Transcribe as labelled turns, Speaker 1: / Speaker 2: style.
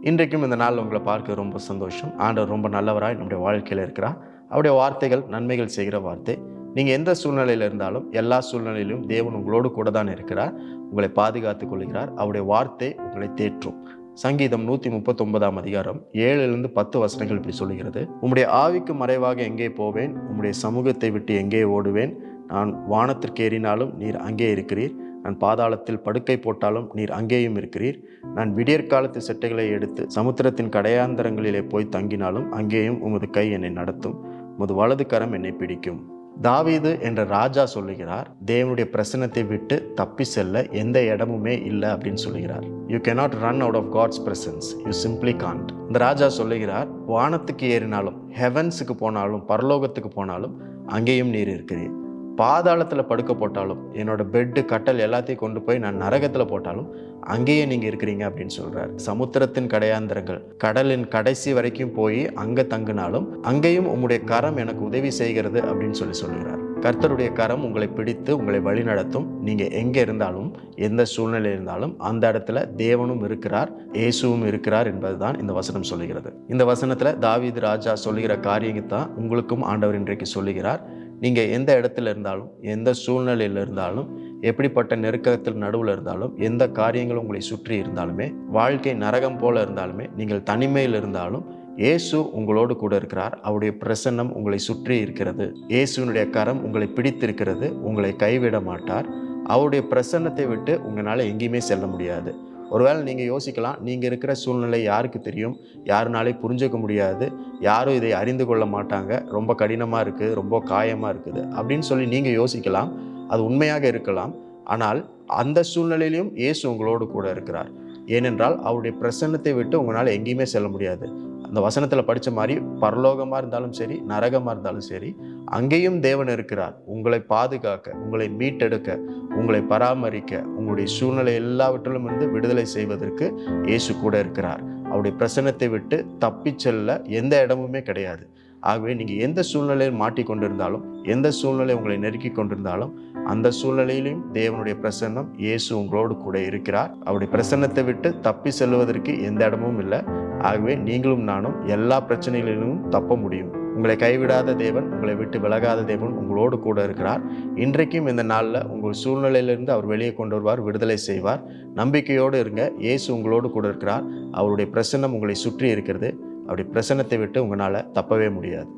Speaker 1: இன்றைக்கும் இந்த நாள் உங்களை பார்க்க ரொம்ப சந்தோஷம். ஆண்டவர் ரொம்ப நல்லவராய் நம்முடைய வாழ்க்கையில் இருக்கிறார். அவருடைய வார்த்தைகள் நன்மைகள் செய்கிற வார்த்தை. நீங்கள் எந்த சூழ்நிலையில் இருந்தாலும் எல்லா சூழ்நிலையிலும் தேவன் உங்களோடு கூட தான் இருக்கிறார். உங்களை பாதுகாத்துக் கொள்கிறார். அவருடைய வார்த்தை உங்களை தேற்றும். சங்கீதம் 139 அதிகாரம் 7-10 வசனங்கள் இப்படி சொல்லுகிறது. உம்முடைய ஆவிக்கு மறைவாக எங்கே போவேன்? உம்முடைய சமூகத்தை விட்டு எங்கே ஓடுவேன்? நான் வானத்திற்கு ஏறினாலும் நீர் அங்கே இருக்கிறீர். நான் பாதாளத்தில் படுக்கை போட்டாலும் நீர் அங்கேயும் இருக்கிறீர். நான் விடியற்காலத்து செட்டைகளை எடுத்து சமுத்திரத்தின் கடையாந்தரங்களிலே போய் தங்கினாலும் அங்கேயும் உமது கை என்னை நடத்தும். உமது வலது கரம் என்னை பிடிக்கும். தாவீது என்ற ராஜா சொல்லுகிறார், தேவனுடைய பிரசன்னத்தை விட்டு தப்பி செல்ல எந்த இடமுமே இல்லை அப்படின்னு சொல்லுகிறார். You cannot run out of God's presence. You simply can't. இந்த ராஜா சொல்லுகிறார், வானத்துக்கு ஏறினாலும், ஹெவன்ஸுக்கு போனாலும், பரலோகத்துக்கு போனாலும் அங்கேயும் நீர் இருக்கிறீர். பாதாளத்தில் படுக்க போட்டாலும், என்னோட பெட்டு கட்டல் எல்லாத்தையும் கொண்டு போய் நான் நரகத்தில் போட்டாலும் அங்கேயே நீங்கள் இருக்கிறீங்க அப்படின்னு சொல்கிறார். சமுத்திரத்தின் கடையாந்தரங்கள், கடலின் கடைசி வரைக்கும் போய் அங்கே தங்கினாலும் அங்கேயும் உங்களுடைய கரம் எனக்கு உதவி செய்கிறது அப்படின்னு சொல்லுகிறார். கர்த்தருடைய கரம் உங்களை பிடித்து உங்களை வழி நடத்தும். நீங்கள் எங்கே இருந்தாலும், எந்த சூழ்நிலை இருந்தாலும் அந்த இடத்துல தேவனும் இருக்கிறார், இயேசுவும் இருக்கிறார் என்பதுதான் இந்த வசனம் சொல்லுகிறது. இந்த வசனத்தில் தாவீது ராஜா சொல்லுகிற காரியத்தை தான் உங்களுக்கும் ஆண்டவர் இன்றைக்கு சொல்லுகிறார். நீங்கள் எந்த இடத்துல இருந்தாலும், எந்த சூழ்நிலையில் இருந்தாலும், எப்படிப்பட்ட நெருக்கத்தில் நடுவில் இருந்தாலும், எந்த காரியங்களும் உங்களை சுற்றி இருந்தாலுமே, வாழ்க்கை நரகம் போல இருந்தாலுமே, நீங்கள் தனிமையில் இருந்தாலும் இயேசு உங்களோடு கூட இருக்கிறார். அவருடைய பிரசன்னம் உங்களை சுற்றி இருக்கிறது. இயேசுனுடைய கரம் உங்களை பிடித்திருக்கிறது. உங்களை கைவிட மாட்டார். அவருடைய பிரசன்னத்தை விட்டு உங்களால் எங்கேயுமே செல்ல முடியாது. ஒருவேளை நீங்கள் யோசிக்கலாம், நீங்கள் இருக்கிற சூழ்நிலை யாருக்கு தெரியும், யாருனாலே புரிஞ்சுக்க முடியாது, யாரும் இதை அறிந்து கொள்ள மாட்டாங்க, ரொம்ப கடினமாக இருக்குது, ரொம்ப காயமாக இருக்குது அப்படின்னு சொல்லி நீங்கள் யோசிக்கலாம். அது உண்மையாக இருக்கலாம். ஆனால் அந்த சூழ்நிலையிலையும் இயேசு உங்களோடு கூட இருக்கிறார். ஏனென்றால் அவருடைய பிரசன்னத்தை விட்டு உங்களால் எங்கேயுமே செல்ல முடியாது. அந்த வசனத்தில் படித்த மாதிரி பரலோகமாக இருந்தாலும் சரி, நரகமாக இருந்தாலும் சரி, அங்கேயும் தேவன் இருக்கிறார். உங்களை பாதுகாக்க, உங்களை மீட்டெடுக்க, உங்களை பராமரிக்க, உங்களுடைய சூழ்நிலை எல்லாவற்றிலும் இருந்து விடுதலை செய்வதற்கு இயேசு கூட இருக்கிறார். அவருடைய பிரசன்னத்தை விட்டு தப்பி செல்ல எந்த இடமுமே கிடையாது. ஆகவே நீங்கள் எந்த சூழ்நிலையில் மாட்டிக்கொண்டிருந்தாலும், எந்த சூழ்நிலை உங்களை நெருக்கி கொண்டிருந்தாலும், அந்த சூழ்நிலையிலும் தேவனுடைய பிரசன்னம், இயேசு உங்களோடு கூட இருக்கிறார். அவருடைய பிரசன்னத்தை விட்டு தப்பி செல்வதற்கு எந்த இடமும் இல்லை. ஆகவே நீங்களும் நானும் எல்லா பிரச்சனைகளிலும் தப்ப முடியும். உங்களை கைவிடாத தேவன், உங்களை விட்டு விலகாத தேவன் உங்களோடு கூட இருக்கிறார். இன்றைக்கும் இந்த நாளில் உங்கள் சூழ்நிலையிலிருந்து அவர் வெளியே கொண்டு வருவார், விடுதலை செய்வார். நம்பிக்கையோடு இருங்க. இயேசு உங்களோடு கூட இருக்கிறார். அவருடைய பிரசன்னம் உங்களை சுற்றி இருக்கிறது. அவருடைய பிரசன்னத்தை விட்டு உங்களால் தப்பவே முடியாது.